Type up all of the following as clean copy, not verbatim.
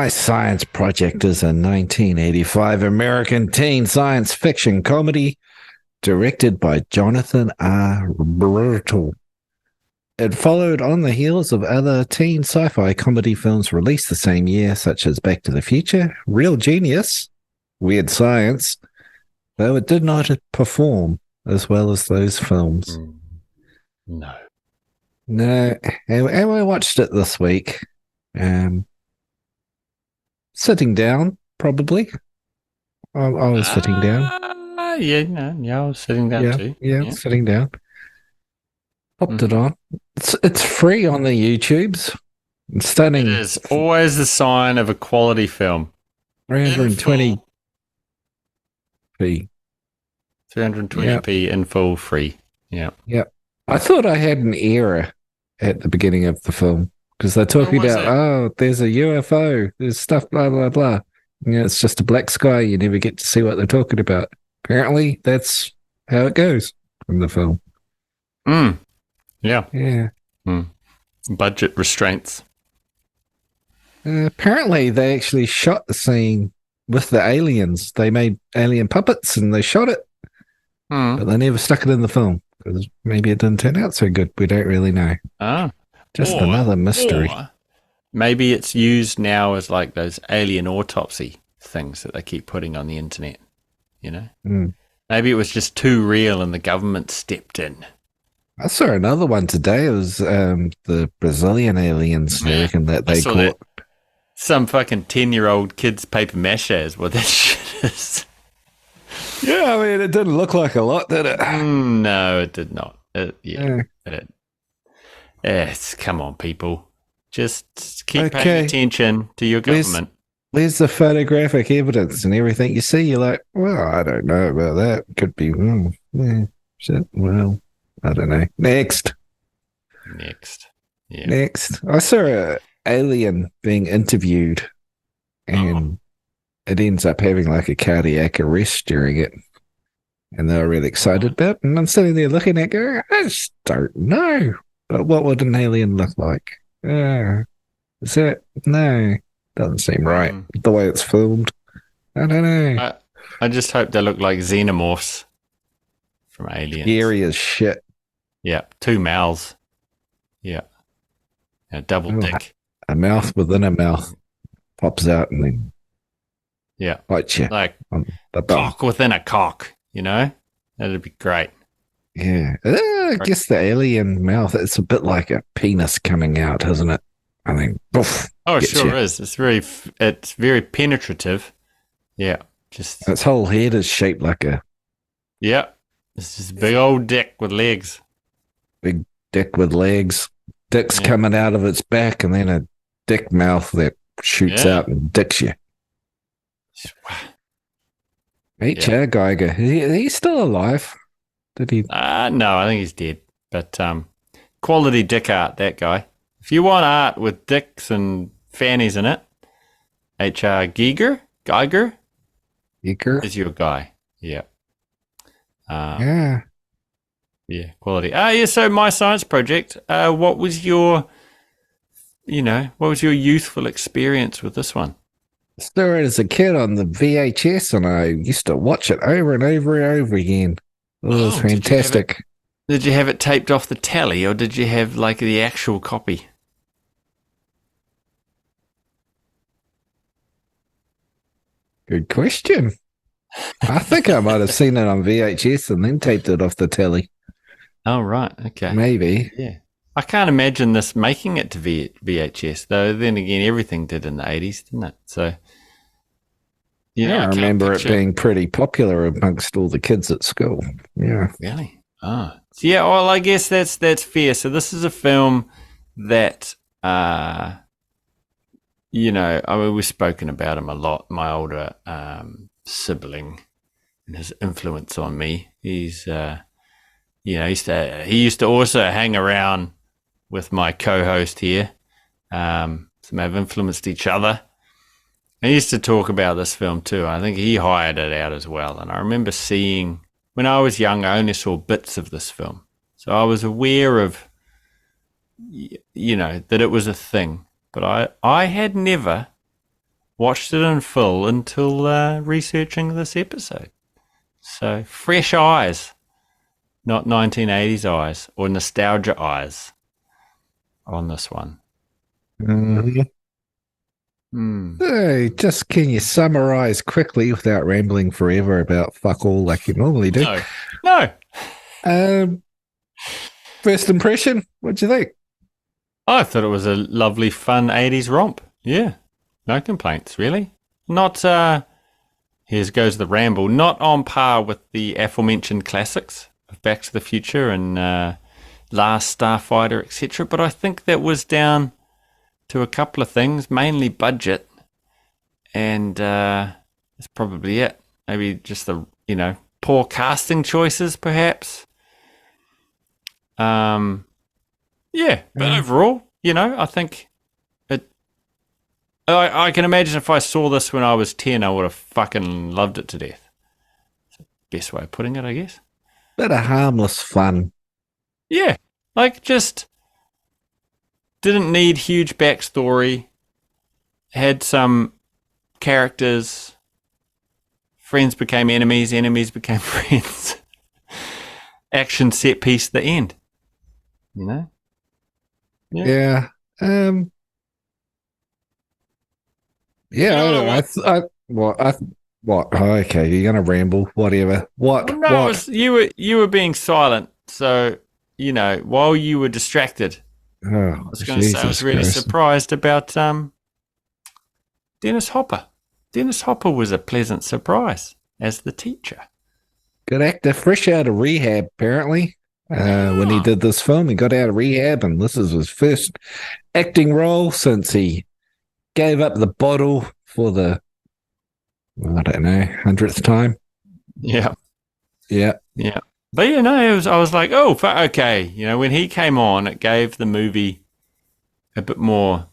My Science Project is a 1985 American teen science fiction comedy directed by Jonathan R. Bristol. It followed on the heels of other teen sci-fi comedy films released the same year, such as Back to the Future, Real Genius, Weird Science, though it did not perform as well as those films. No. No, and we watched it this week. Sitting down, probably. I was sitting down. Yeah, I was sitting down too. Yeah, sitting down. Popped it on. It's free on the YouTubes. It's stunning. It is always the sign of a quality film. 320p. 320p in full free. Yeah. Yep. I thought I had an error at the beginning of the film because they're talking about, there's a UFO, there's stuff, blah, blah, blah. It's just a black sky. You never get to see what they're talking about. Apparently, that's how it goes in the film. Yeah. Yeah. Budget restraints. Apparently, they actually shot the scene with the aliens. They made alien puppets and they shot it, but they never stuck it in the film because maybe it didn't turn out so good. We don't really know. Just another mystery. Or maybe it's used now as like those alien autopsy things that they keep putting on the internet. You know, maybe it was just too real and the government stepped in. I saw another one today. It was the Brazilian aliens. I reckon that they caught. That. Some fucking 10-year-old kid's paper mache is what that shit is. Yeah, I mean, it didn't look like a lot, did it? No, it did not. Come on, people. Just keep paying attention to your government. There's the photographic evidence and everything you see. You're like, well, I don't know about that. Could be, shit, well, I don't know. Next. Yeah. Next. I saw an alien being interviewed and it ends up having like a cardiac arrest during it. And they were really excited about it. And I'm sitting there looking at it going, I just don't know. But what would an alien look like? Is that? No. Doesn't seem right. The way it's filmed. I don't know. I just hope they look like xenomorphs from Aliens. Scary as shit. Yeah. 2 mouths. Yeah. Double dick. A mouth within a mouth pops out and then bites you. Like the cock within a cock, you know? That'd be great. Yeah. I guess the alien mouth, it's a bit like a penis coming out, isn't it? I mean, poof. Oh, it sure is. It's very penetrative. Yeah. Just its whole head is shaped like a. Yeah. It's just a big old dick with legs. Big dick with legs. Dick's coming out of its back and then a dick mouth that shoots out and dicks you. H.R. Geiger. He's still alive. Did he? No, I think he's dead. But quality dick art, that guy. If you want art with dicks and fannies in it, H.R. Geiger is your guy. Yeah. Yeah, quality. So My Science Project, what was your youthful experience with this one? I saw it as a kid on the VHS and I used to watch it over and over and over again. It was fantastic. Did you have it taped off the telly or did you have like the actual copy? Good question. I think I might have seen it on VHS and then taped it off the telly. Oh, right. Okay. Maybe. Yeah. I can't imagine this making it to VHS, though. Then again, everything did in the 80s, didn't it? So, I remember it being pretty popular amongst all the kids at school. Yeah. Really? Oh. Yeah, well, I guess that's fair. So this is a film that, we've spoken about him a lot. My older sibling and his influence on me. He's, he used to also hang around with my co-host here. Some have influenced each other. I used to talk about this film too. I think he hired it out as well. And I remember seeing, when I was young, I only saw bits of this film. So I was aware of, that it was a thing. But I had never watched it in full until researching this episode. So fresh eyes, not 1980s eyes or nostalgia eyes on this one. Mhm. Hey, just can you summarize quickly without rambling forever about fuck all like you normally do? No. First impression, what'd you think? I thought it was a lovely, fun 80s romp. Yeah, no complaints, really. Not, here goes the ramble, not on par with the aforementioned classics of Back to the Future and Last Starfighter, etc. But I think that was down to a couple of things, mainly budget, and that's probably it. Maybe just the, poor casting choices, perhaps. Yeah, but overall, I think it. I can imagine if I saw this when I was 10, I would have fucking loved it to death. That's the best way of putting it, I guess. Bit of harmless fun. Yeah, like just didn't need huge backstory. Had some characters. Friends became enemies. Enemies became friends. Action set piece. The end. Yeah. Yeah. What? Oh, okay, you're gonna ramble. Whatever. What? Well, no, what? You were being silent. So while you were distracted, Oh, I was going to say I was really Christ. surprised about Dennis Hopper. Dennis Hopper was a pleasant surprise as the teacher. Good actor, fresh out of rehab, apparently. When he did this film, he got out of rehab, and this is his first acting role since he gave up the bottle for the, I don't know, 100th time. Yeah. Yeah. But I was like, oh, okay. When he came on, it gave the movie a bit more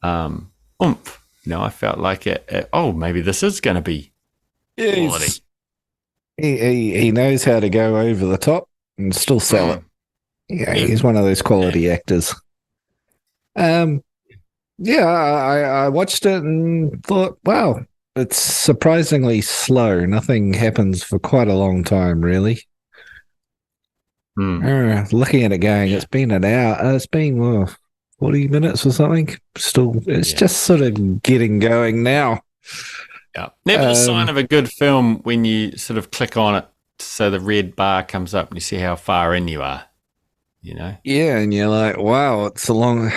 oomph. I felt like maybe this is going to be quality. He knows how to go over the top and still sell it. Yeah, he's one of those quality actors. Yeah, I watched it and thought, wow, it's surprisingly slow. Nothing happens for quite a long time, really. Looking at it going, it's been an hour. It's been 40 minutes or something. Still, it's just sort of getting going now. Yeah. Never a sign of a good film when you sort of click on it so the red bar comes up and you see how far in you are. Yeah, and you're like, wow, it's a long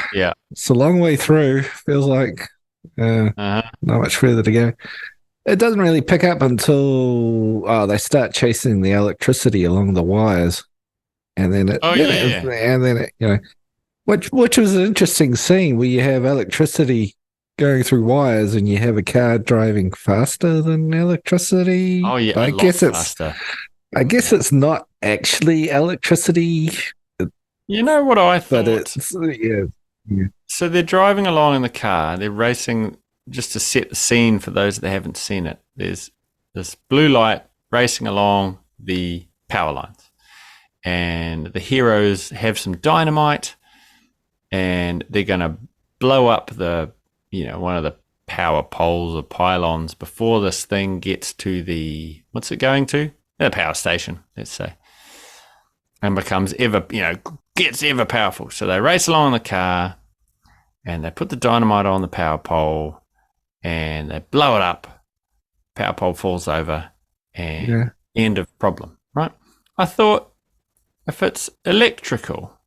way through. Feels like not much further to go. It doesn't really pick up until they start chasing the electricity along the wires, and then which was an interesting scene where you have electricity going through wires and you have a car driving faster than electricity. Oh yeah, I guess it's not actually electricity. You know what I thought? But it's yeah. So they're driving along in the car. They're racing, just to set the scene for those that haven't seen it. There's this blue light racing along the power lines, and the heroes have some dynamite, and they're going to blow up the one of the power poles or pylons before this thing gets to the, what's it going to? The power station, let's say, and becomes gets ever powerful. So they race along in the car and they put the dynamite on the power pole and they blow it up. Power pole falls over and end of problem, right? I thought if it's electrical,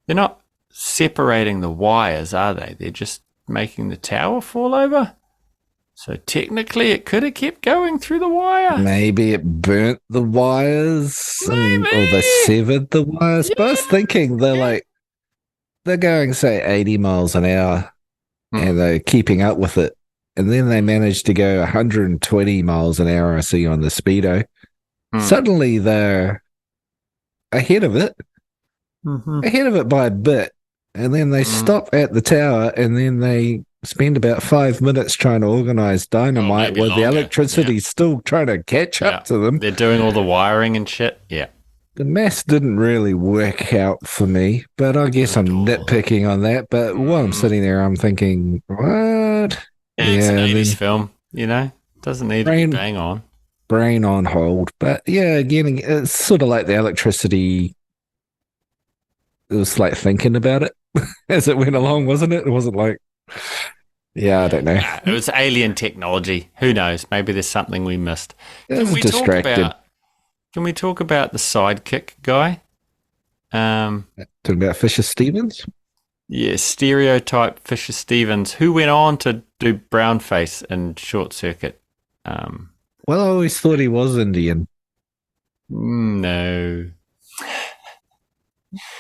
they're not separating the wires, are they? They're just making the tower fall over. So technically it could have kept going through the wire. Maybe it burnt the wires or they severed the wires. But I was thinking they're going, say, 80 miles an hour and they're keeping up with it. And then they manage to go 120 miles an hour, I see on the Speedo. Suddenly they're ahead of it by a bit. And then they stop at the tower and then they spend about 5 minutes trying to organize dynamite while the electricity's still trying to catch up to them. They're doing all the wiring and shit. Yeah. The maths didn't really work out for me, but I guess I'm nitpicking on that. But while I'm sitting there, I'm thinking, what? It's an Yeah, and 80s then film, Doesn't need to be brain bang on. brain on hold. But yeah, again, it's sort of like the electricity. It was like thinking about it as it went along, wasn't it? It wasn't like, yeah, I don't know. It was alien technology. Who knows? Maybe there's something we missed. It Can was we talk distracted. about can we talk about the sidekick guy? Talking about Fisher Stevens. Yeah, stereotype Fisher Stevens, who went on to do Brownface and Short Circuit. Um, Well, I always thought he was Indian. no.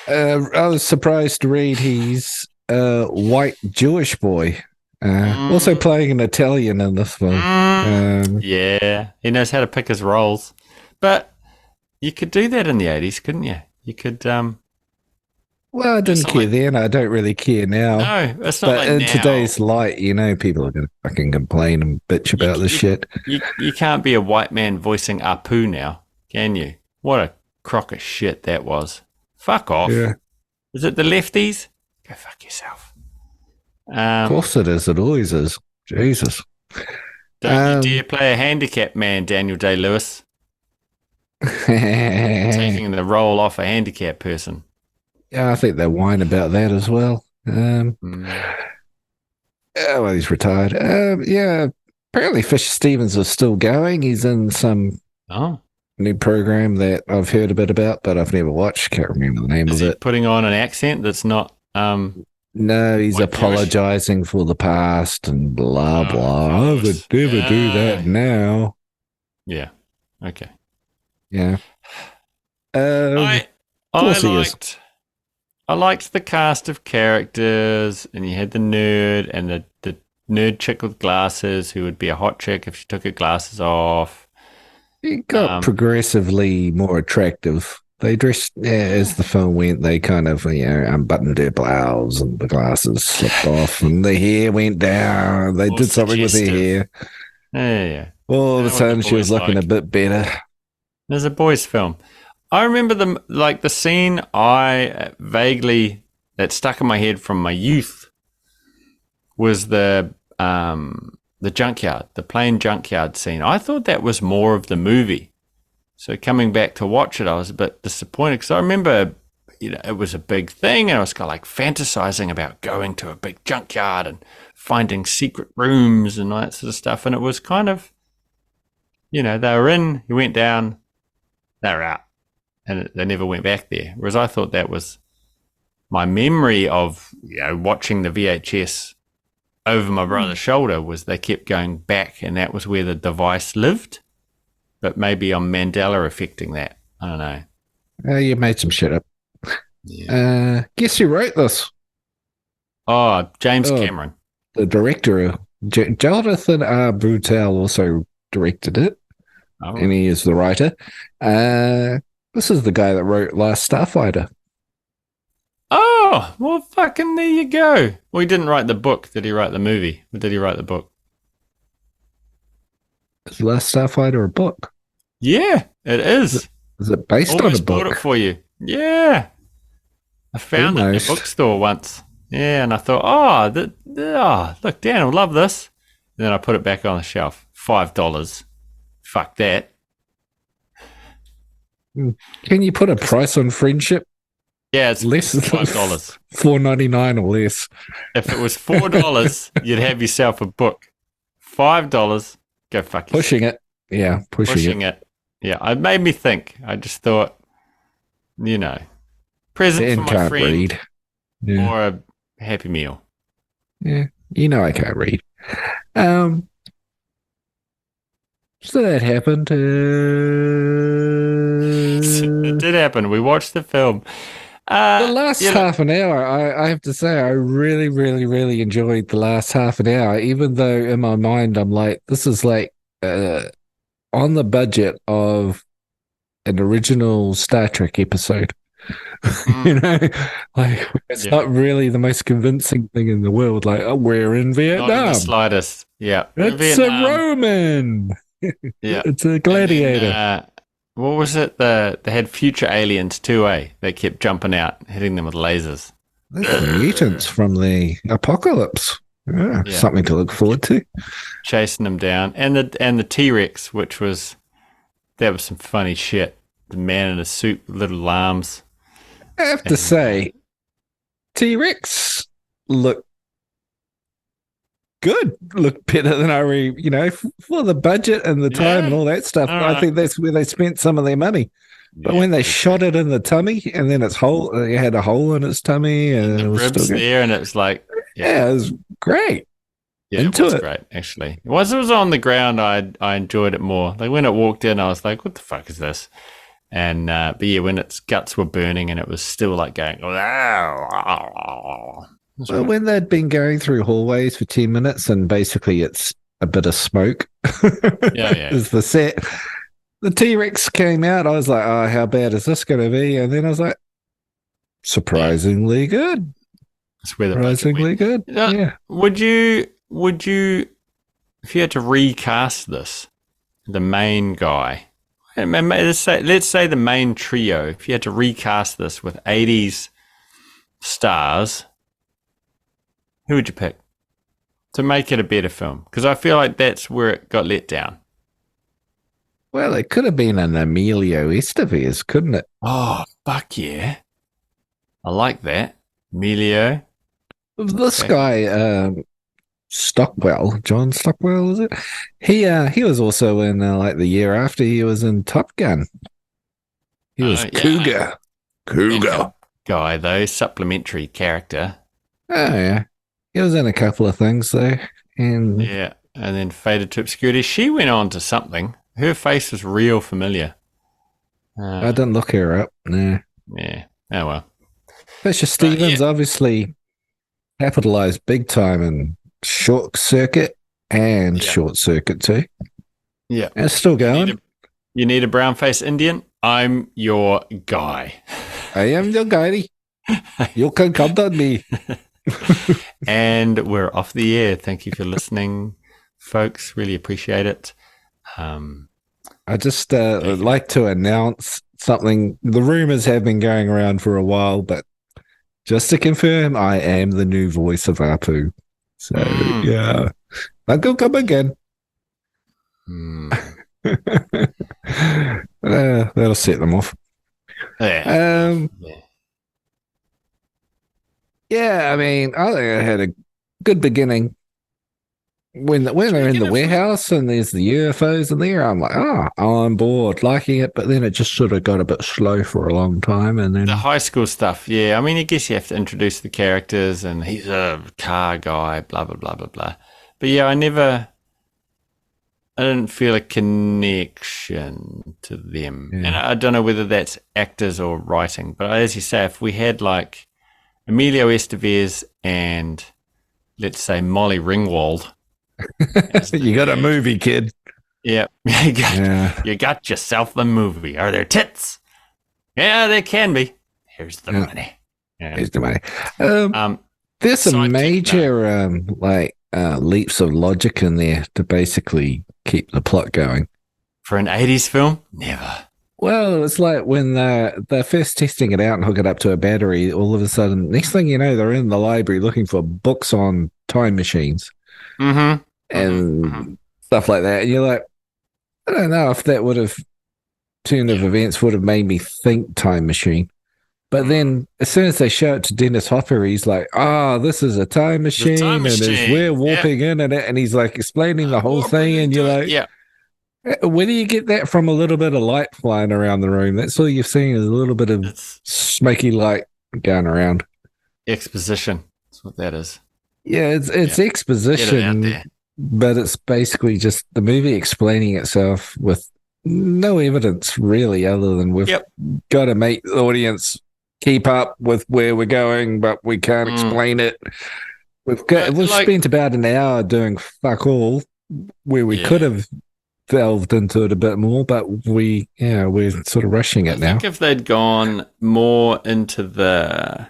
I was surprised to read he's a white Jewish boy, also Mm, playing an Italian in this film. yeah, he knows how to pick his roles. But you could do that in the 80s, couldn't you? You could, Well, I it's didn't not care like, then. I don't really care now. no, it's not But like in now. today's light, people are going to fucking complain and bitch You, about this you, shit. you can't be a white man voicing Apu now, can you? What a crock of shit that was. Fuck off. Yeah, Is it the lefties? Go fuck yourself. of course it is. It always is. Jesus. Don't you dare play a handicap man, Daniel Day-Lewis, yeah, taking the role off a handicap person. I think they whine about that as well. Mm. Well, he's retired. Yeah, apparently Fisher Stevens is still going. He's in some Oh, new program that I've heard a bit about, but I've never watched. Can't remember the name is of he it. putting on an accent that's not No, he's white Jewish? apologizing for the past and blah Oh, of blah. I would course. never do that now. Yeah. Okay. Yeah. Of I I course he is. liked the cast of characters, and you had the nerd and the nerd chick with glasses who would be a hot chick if she took her glasses off. He got Um, progressively more attractive. They dressed, yeah, as the film went, they kind of, unbuttoned their blouse and the glasses slipped off and the hair went down. They more did something with their suggestive. hair. Yeah. All of a That's what the sudden, she was boys looking a like. bit better. There's a boys' film. I remember the scene I vaguely that stuck in my head from my youth was the junkyard, the plane junkyard scene. I thought that was more of the movie. So coming back to watch it, I was a bit disappointed because I remember, it was a big thing, and I was kind of like fantasizing about going to a big junkyard and finding secret rooms and all that sort of stuff. And it was kind of, they were in, you went down, they were out, and they never went back there. Whereas I thought that was my memory of, watching the VHS over my brother's shoulder was they kept going back, and that was where the device lived. But maybe I'm Mandela affecting that. I don't know. You made some shit up. Yeah. Guess who wrote this? Oh, James Oh, Cameron. the director, Jonathan R. Brutal, also directed it, Oh, and he is the writer. This is the guy that wrote Last Starfighter. well, fucking there you go. Well, he didn't write the book. Did he write the movie? Or did he write the book? Is Last Starfighter a book? Yeah, it is. Is it based on a Almost bought it book? for you. Yeah. I found it in a Almost. bookstore once. Yeah, and I thought, look, Dan will love this. And then I put it back on the shelf. $5. Fuck that. Can you put a price on friendship? Yeah, it's Less than $5. $4.99 or less. If it was $4, you'd have yourself a book. $5, go fuck yourself. Pushing it. Yeah, pushing it. It. Yeah, it made me think. I just thought, present Dan for my can't friend read. Yeah. or a Happy Meal. Yeah. I can't read. So that happened. It did happen. We watched the film. The last half an hour, I have to say, I really, really, really enjoyed the last half an hour, even though in my mind, I'm like, this is like on the budget of an original Star Trek episode. Like it's not really the most convincing thing in the world. Like, oh, we're in Vietnam. Not in the slightest. Yeah. It's a Roman. Yeah. It's a gladiator. Then, what was it? They had future aliens too, eh? They kept jumping out, hitting them with lasers. They're the mutants from the apocalypse. Yeah, something to look forward to. chasing him down, and the T-Rex, that was some funny shit. The man in a suit with little arms. I have to And say, T-Rex look good, look better than for the budget and the time and yeah, all that stuff. all I right. think that's where they spent some of their money. But Yeah, when they I shot agree. it in the tummy and then it had a hole in its tummy And and the it was still ribs good. there, and it's like, yeah, Yeah, it was great. yeah, it Into was it. great actually. Once it was on the ground, I enjoyed it more. Like when it walked in, I was like, what the fuck is this? And but yeah, when its guts were burning and it was still like going, that's Well, right. when they'd been going through hallways for 10 minutes and basically it's a bit of smoke Yeah, yeah, is the set. The T Rex came out. I was like, oh, how bad is this going to be? And then I was like, yeah. surprisingly good. That's where the budget went. Surprisingly good. Yeah. Would you, if you had to recast this, the main guy, let's say the main trio, if you had to recast this with 80s stars, who would you pick to make it a better film? Because I feel like that's where it got let down. Well, it could have been an Emilio Estevez, couldn't it? Oh, fuck yeah. I like that. Emilio. This Okay. guy, Stockwell, John Stockwell, is it? He was also in like the year after he was in Top Gun. He was Yeah. Cougar. Cougar. Guy, though, supplementary character. Oh yeah, he was in a couple of things though, and Yeah. And then faded to obscurity. She went on to something. Her face was real familiar. I didn't look her up. No, Yeah. Oh, well. Fisher But yeah. Stevens obviously capitalized big time in Short Circuit and Yeah. Short Circuit too. Yeah. And it's still going. You need a brown faced Indian? I'm your guy. I am your guy. You can count on me. And we're off the air. Thank you for listening, folks. Really appreciate it. I just would like to announce something. The rumors have been going around for a while, but just to confirm, I am the new voice of Apu. So, yeah. I'll go come again. That'll set them off. Yeah. Yeah, I mean, I think I had a good beginning. When they're in the warehouse and there's the UFOs in there, I'm like, I'm bored, liking it. But then it just sort of got a bit slow for a long time, and then The high school stuff, yeah. I mean, I guess you have to introduce the characters, and he's a car guy, blah blah blah blah blah. But yeah, I didn't feel a connection to them, and I don't know whether that's actors or writing. But as you say, if we had like Emilio Estevez and let's say Molly Ringwald, you got a movie, kid. Yeah, you got yourself the movie. Are there tits? Yeah, there can be. Here's the money. Yeah. Here's the money. There's some major leaps of logic in there to basically keep the plot going. For an 80s film? Never. Well, it's like when they're first testing it out and hook it up to a battery, all of a sudden, next thing you know, they're in the library looking for books on time machines and stuff like that. And you're like, I don't know if that would have turn of events would have made me think time machine. But then as soon as they show it to Dennis Hopper, he's like, this is a time machine, and we're warping in and he's like explaining the whole thing, and you're like, where do you get that from? A little bit of light flying around the room. That's all you've seen is a little bit of smoky light going around. Exposition. That's what that is. Yeah, it's exposition, but it's basically just the movie explaining itself with no evidence really, other than we've got to make the audience keep up with where we're going, but we can't explain it. We've spent about an hour doing fuck all where we could have delved into it a bit more, but we're sort of rushing it now. I think if they'd gone more into the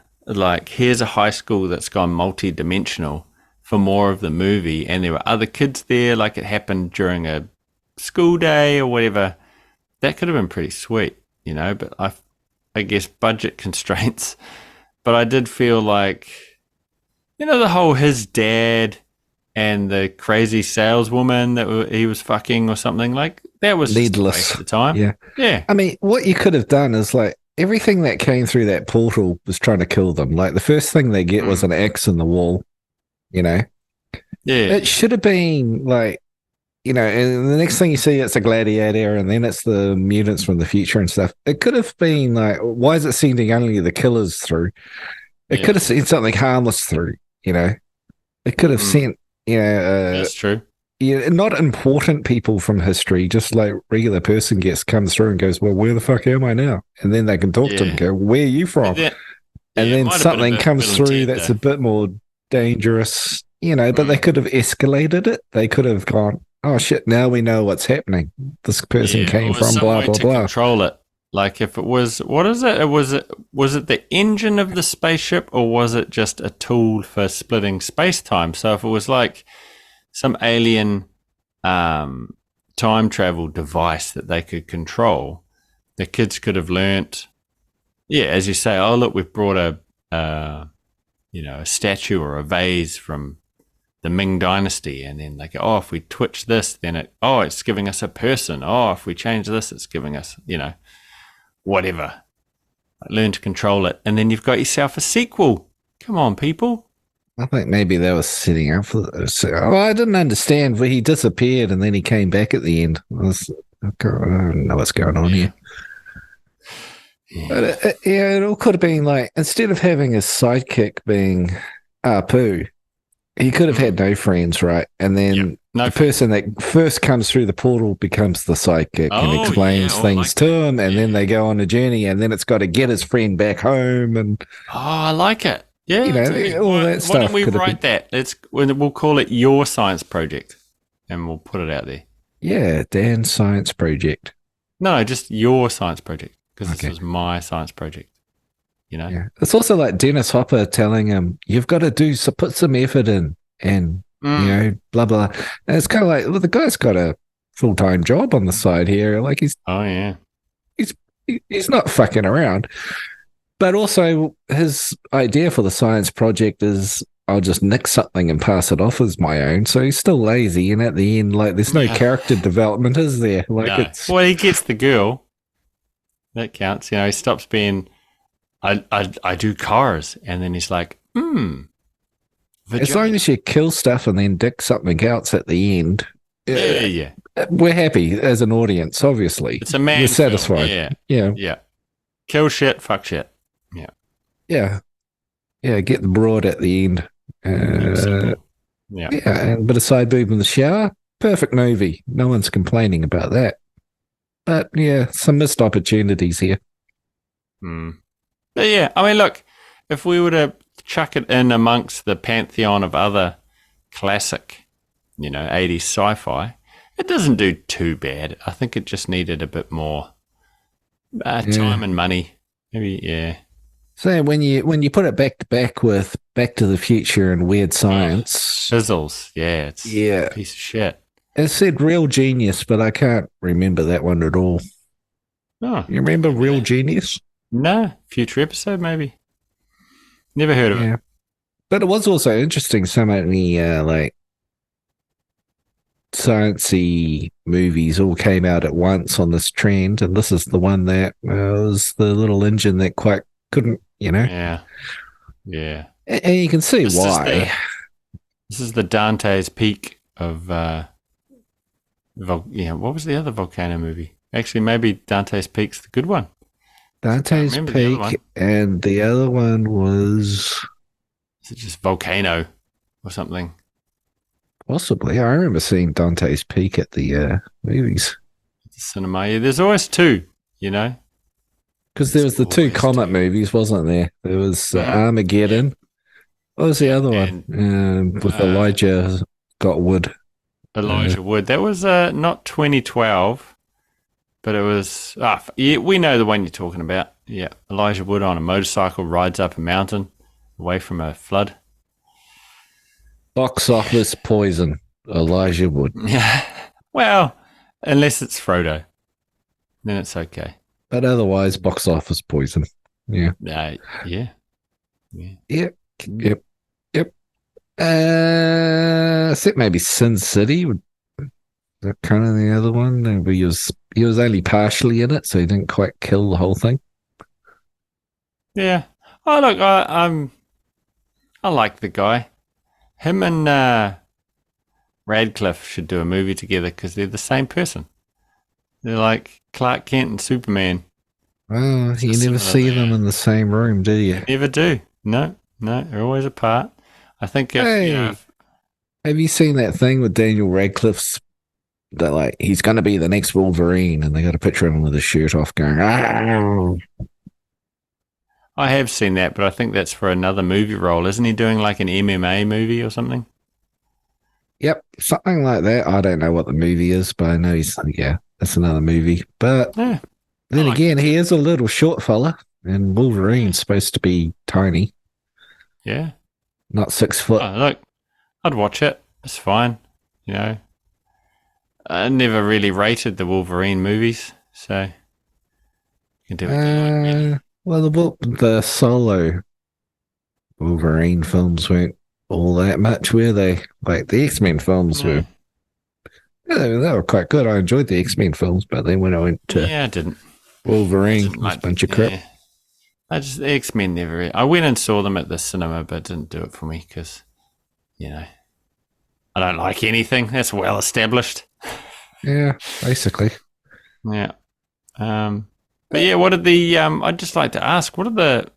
here's a high school that's gone multi-dimensional for more of the movie, and there were other kids there, like it happened during a school day or whatever, that could have been pretty sweet, but I guess budget constraints. But I did feel like, the whole his dad and the crazy saleswoman that he was fucking or something, like that was just a Needless. waste of time. Yeah. Yeah. I mean, what you could have done is like everything that came through that portal was trying to kill them. Like the first thing they get was an axe in the wall, you know? Yeah. It should have been like, you know, and the next thing you see, it's a gladiator, and then it's the mutants from the future and stuff. It could have been like, why is it sending only the killers through? It could have sent something harmless through, you know? It could have sent, you know, that's true. Yeah, not important people from history, just like regular person comes through and goes, well, where the fuck am I now? And then they can talk to them and go, where are you from? And then something comes through that's a bit more dangerous, you know, but they could have escalated it. They could have gone, oh shit, now we know what's happening. This person came from blah, blah, blah. Control it. Like if it was, what is it? Was it the engine of the spaceship, or was it just a tool for splitting space-time? So if it was like some alien time travel device that they could control, the kids could have learnt, as you say, oh look, we've brought a statue or a vase from the Ming Dynasty, and then they go, oh, if we twitch this, then it's giving us a person. Oh, if we change this, it's giving us, whatever. Learn to control it, and then you've got yourself a sequel. Come on, people. I think maybe they were setting up for this. I didn't understand where he disappeared and then he came back at the end. I don't know what's going on here. Yeah. But it all could have been like, instead of having his sidekick being Apu, he could have had no friends, right? And then the person that first comes through the portal becomes the sidekick and explains things to him, and then they go on a journey, and then it's got to get his friend back home. And I like it. Yeah, all that stuff. Why don't we write that? We'll call it Your Science Project, and we'll put it out there. Yeah, Dan's Science Project. No, just Your Science Project, because this was my science project. Yeah. It's also like Dennis Hopper telling him, "You've got to put some effort in, and blah blah." And it's kind of like, well, the guy's got a full-time job on the side here. Like he's not fucking around. But also, his idea for the science project is, I'll just nick something and pass it off as my own. So he's still lazy, and at the end, like, there's no character development, is there? Like, well, he gets the girl. That counts. He stops being, I do cars, and then he's like, as long as you kill stuff and then dick something else at the end, we're happy as an audience. Obviously, it's a man. We're satisfied. Yeah. Kill shit, fuck shit. Yeah. Get the broad at the end. And a bit of side boob in the shower. Perfect movie. No one's complaining about that. But some missed opportunities here. But I mean, look, if we were to chuck it in amongst the pantheon of other classic, 80s sci-fi, it doesn't do too bad. I think it just needed a bit more time and money. Maybe, So when you put it back to back with Back to the Future and Weird Science, sizzles, it's a piece of shit. It said Real Genius, but I can't remember that one at all. Oh, you remember Real Genius? No, future episode maybe. Never heard of it. But it was also interesting. So many like sciencey movies all came out at once on this trend, and this is the one that was the little engine that quite couldn't, Yeah. And you can see why. This is the Dante's Peak of, what was the other volcano movie? Actually, maybe Dante's Peak's the good one. Dante's Peak, and the other one was... Is it just Volcano or something? Possibly. I remember seeing Dante's Peak at the movies. At the cinema. Yeah, there's always two, Because there was the two Comet movies, wasn't there? There was Armageddon. What was the other one? With Elijah Wood. Elijah Wood. That was not 2012, but it was... we know the one you're talking about. Yeah, Elijah Wood on a motorcycle rides up a mountain away from a flood. Box office poison. Elijah Wood. Yeah. Well, unless it's Frodo, then it's okay. But otherwise, box office poison. Yeah. Yeah. Yep. Except maybe Sin City. That kind of the other one. Where he was only partially in it, so he didn't quite kill the whole thing. Yeah. Oh look, I like the guy. Him and Radcliffe should do a movie together because they're the same person. They're like Clark Kent and Superman. Well, So you never similar see them there. in the same room, do you? Never do. No, no, they're always apart. I think if you know, Hey, have you seen that thing with Daniel Radcliffe's that like he's going to be the next Wolverine, and they got a picture of him with his shirt off, going, "Ah!" I have seen that, but I think that's for another movie role. Isn't he doing like an MMA movie or something? Yep, something like that. I don't know what the movie is, but I know he's yeah, that's another movie. But Yeah, I then like again, the he kid. is a little short fella, and Yeah, Wolverine's supposed to be tiny, yeah. not 6 foot. Oh, look, I'd watch it. It's fine. You know, I never really rated the Wolverine movies, so you can do what you like, really. Well, the solo Wolverine films weren't all that much, were they? Like the X Men films No, were, yeah, they were quite good. I enjoyed the X Men films, but then when I went to yeah, I didn't. I Wolverine, it didn't was a like. bunch of crap. Yeah, I just the X Men never. I went and saw them at the cinema, but it didn't do it for me because you know I don't like anything that's well established. Yeah, basically. Yeah. But yeah, what did the I'd just like to ask, what did the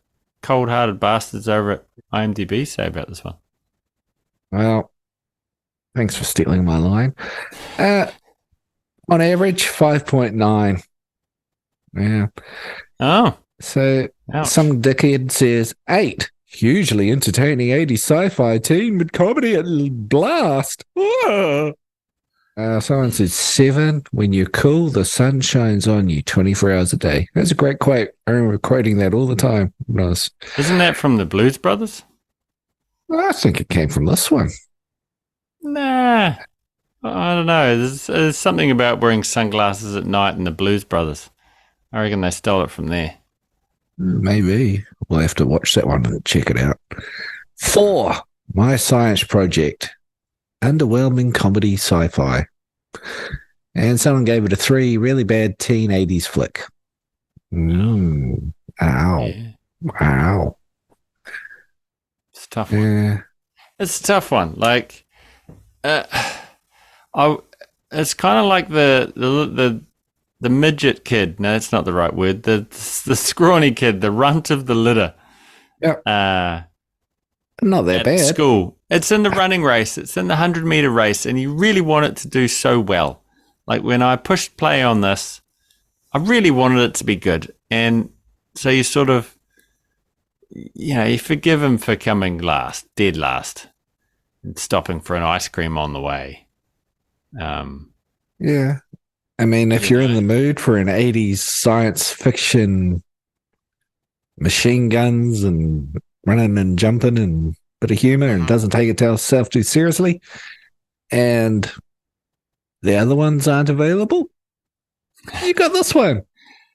cold-hearted bastards over at IMDb say about this one? Well, thanks for stealing my line. Uh, on average, 5.9. Yeah. Oh, So ouch. some dickhead says 8. Hugely entertaining 80s sci-fi teen with comedy at blast. Whoa. Someone said 7. When you're cool, the sun shines on you 24 hours a day. That's a great quote. I remember quoting that all the time. Isn't that from the Blues Brothers? I think it came from this one. Nah, I don't know. There's something about wearing sunglasses at night in the Blues Brothers. I reckon they stole it from there. Maybe. We'll have to watch that one and check it out. 4. My Science Project. Underwhelming comedy sci-fi. And someone gave it a 3. Really bad teen 80s flick. Ow. Yeah, Wow. it's a tough one. Yeah. It's a tough one. Like, uh, I, it's kind of like the midget kid. No, that's not the right word. The scrawny kid, the runt of the litter. Yep. Uh, Not that at bad. school. It's in the running race. It's in the 100-meter race, and you really want it to do so well. Like when I pushed play on this, I really wanted it to be good, and so you sort of, you forgive him for coming last, dead last, and stopping for an ice cream on the way. Um, Yeah. I mean, if you you're in know, the mood for an 80s science fiction machine guns and running and jumping and bit of humor and Mhm. doesn't take itself too seriously, and the other ones aren't available, you got this one.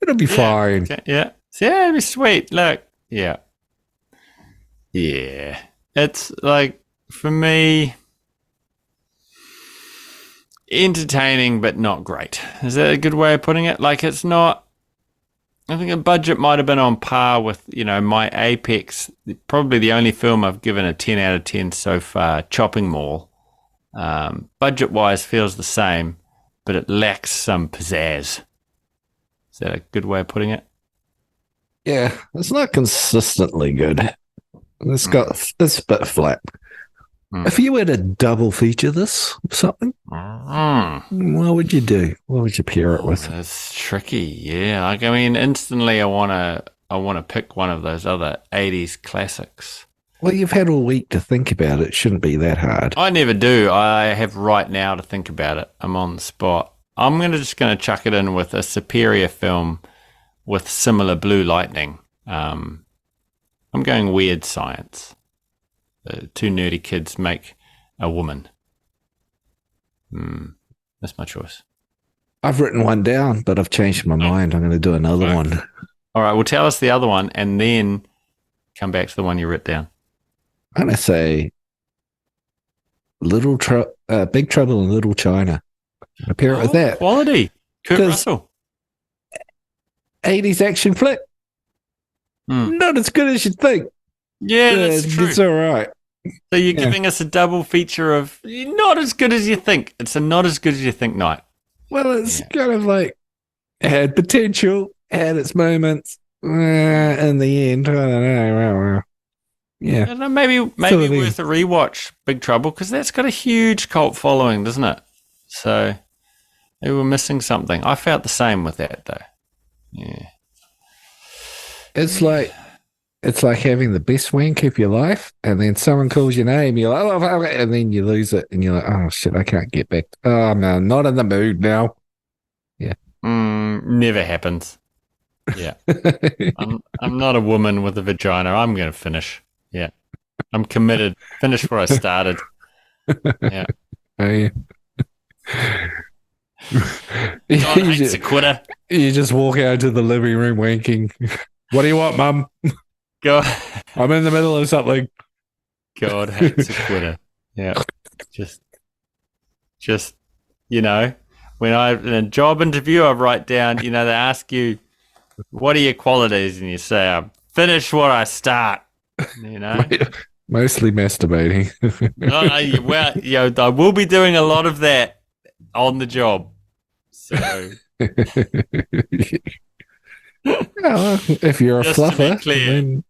It'll be Yeah, fine. okay, yeah, yeah, it'd be sweet. Look, yeah, yeah. It's like for me, entertaining but not great. Is that a good way of putting it? Like it's not. I think the budget might have been on par with my Apex. Probably the only film I've given a 10 out of 10 so far. Chopping Mall. Budget wise feels the same, but it lacks some pizzazz. Is that a good way of putting it? Yeah, it's not consistently good. Mm. It's a bit flat. If Mm. you were to double feature this or something, Mm. what would you do? What would you pair it Oh, with? that's tricky. Yeah, like I mean, instantly I wanna pick one of those other 80s classics. Well, you've had all week to think about it. It shouldn't be that hard. I never do. I have right now to think about it. I'm on the spot. I'm just gonna chuck it in with a superior film with similar blue lightning. I'm going weird science. Two nerdy kids make a woman. That's my choice. I've written one down, but I've changed my Oh, mind. I'm going to do another fuck. one. All right. Well, tell us the other one, and then come back to the one you wrote down. I'm going to say Big Trouble in Little China. And pair it with Oh, that quality. Kurt because Russell. 80s action flick, Hmm. not as good as you think. Yeah, that's true. It's all right. So you're Yeah. giving us a double feature of not as good as you think. It's a not as good as you think night. Well, it's Yeah. kind of like had potential, had its moments. In the end, I don't know. Yeah, I don't know, maybe still there. worth a rewatch, Big Trouble, because that's got a huge cult following, doesn't it? So maybe we're missing something. I felt the same with that though. Yeah. It's like having the best wank of your life, and then someone calls your name, you're like, oh, and then you lose it, and you're like, oh shit, I can't get back. Oh no, not in the mood now. Yeah, Never happens. Yeah. I'm not a woman with a vagina. I'm going to finish. Yeah. I'm committed. Finish where I started. Yeah. oh, yeah. John hates a quitter. You just walk out to the living room wanking. What do you want, Mum? God, I'm in the middle of something. God hates a quitter. Yeah. Just, when in a job interview, I write down, they ask you, what are your qualities? And you say, I finish what I start, Mostly masturbating. I will be doing a lot of that on the job. So. Well, if you're a Just fluffer, to be clear, then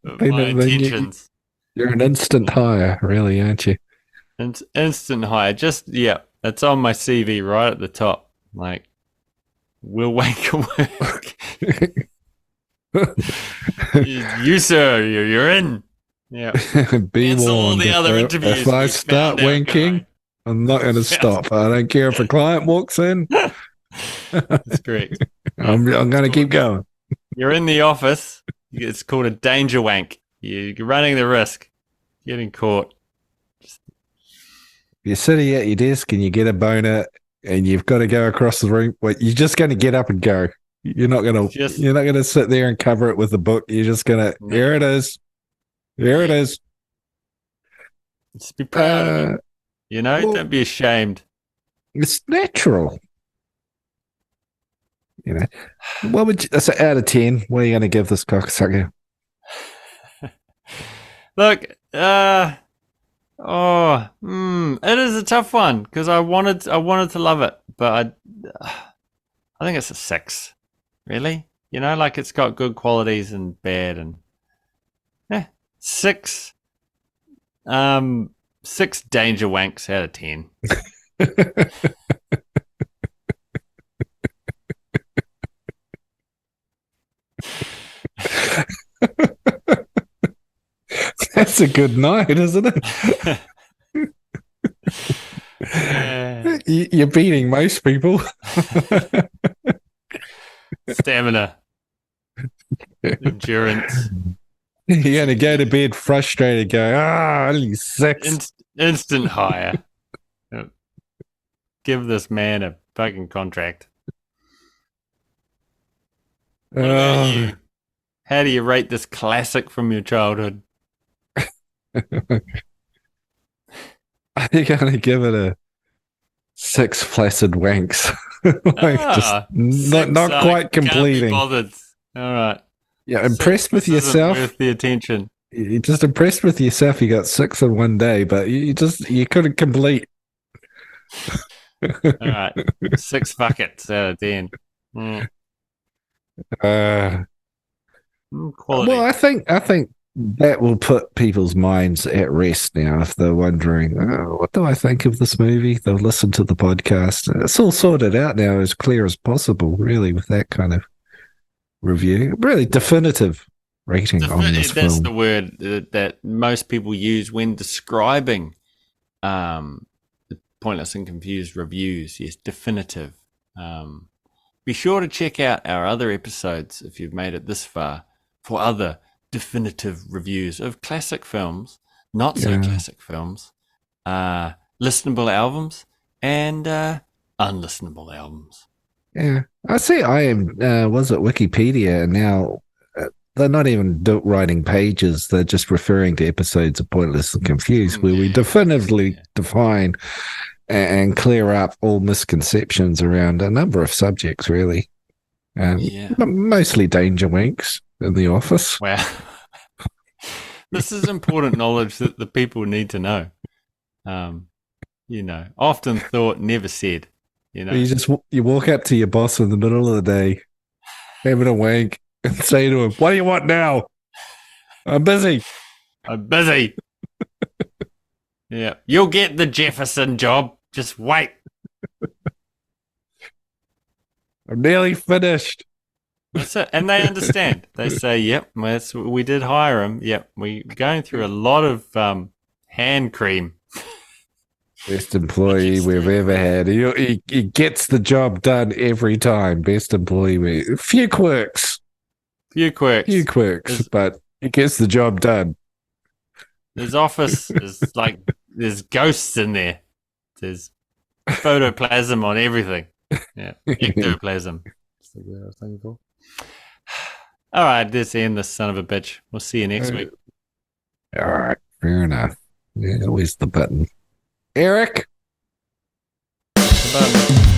you're an instant hire, really, aren't you? Instant hire. It's on my CV right at the top. Like, Will Wanker work. you, sir, you're in. Yeah. Be Cancel warned. all the other interviews. If I start wanking, I'm not going to stop. I don't care if a client walks in. That's correct. I'm going to keep going. You're in the office. It's called a danger wank. You're running the risk getting caught. You're sitting at your desk and you get a boner and you've got to go across the room. Well, you're just going to get up and go. You're not going to sit there and cover it with a book. You're just going to, here it is. Here it is. Just be proud of it. Don't be ashamed. It's natural. What would you, so out of 10, what are you going to give this cocksucker? Look, it is a tough one because I wanted to love it, but I think it's a 6. Really, it's got good qualities and bad, and 6. 6 danger wanks out of 10. That's a good night, isn't it? You're beating most people. Stamina. Endurance. You're going to go to bed frustrated, go, only 6. Instant hire. Give this man a fucking contract. What about you? How do you rate this classic from your childhood? I think I'm going to give it a 6 flaccid wanks. Just not quite completing. Can't be bothered. All right. Yeah, impressed with yourself. Worth the attention. You're just impressed with yourself. You got 6 in one day, but you couldn't complete. All right, 6 buckets out of 10. Quality. Well, I think that will put people's minds at rest now if they're wondering, what do I think of this movie? They'll listen to the podcast. It's all sorted out now as clear as possible, really, with that kind of review. Really definitive rating on this film. That's the word that most people use when describing pointless and confused reviews. Yes, definitive. Be sure to check out our other episodes if you've made it this far for other definitive reviews of classic films, not so classic films, listenable albums, and unlistenable albums. Yeah, I see. I am. Was it Wikipedia? And now they're not even writing pages. They're just referring to episodes of Pointless and Confused, where we definitively define and clear up all misconceptions around a number of subjects, really. Mostly danger winks in the office. Wow. This is important knowledge that the people need to know. Often thought, never said. You walk up to your boss in the middle of the day, having a wank, and say to him, "What do you want now? I'm busy. Yeah, you'll get the Jefferson job. Just wait. I'm nearly finished." That's it. And they understand. They say, "Yep, we did hire him. Yep, we're going through a lot of hand cream." Best employee we've ever had. He gets the job done every time. Best employee. Few quirks, but he gets the job done. His office is like there's ghosts in there. There's photoplasm on everything. Yeah, ectoplasm. That's the word I was thinking for. All right, let's end this son of a bitch. We'll see you next week. All right, fair enough. Yeah, where's the button? Eric? The button.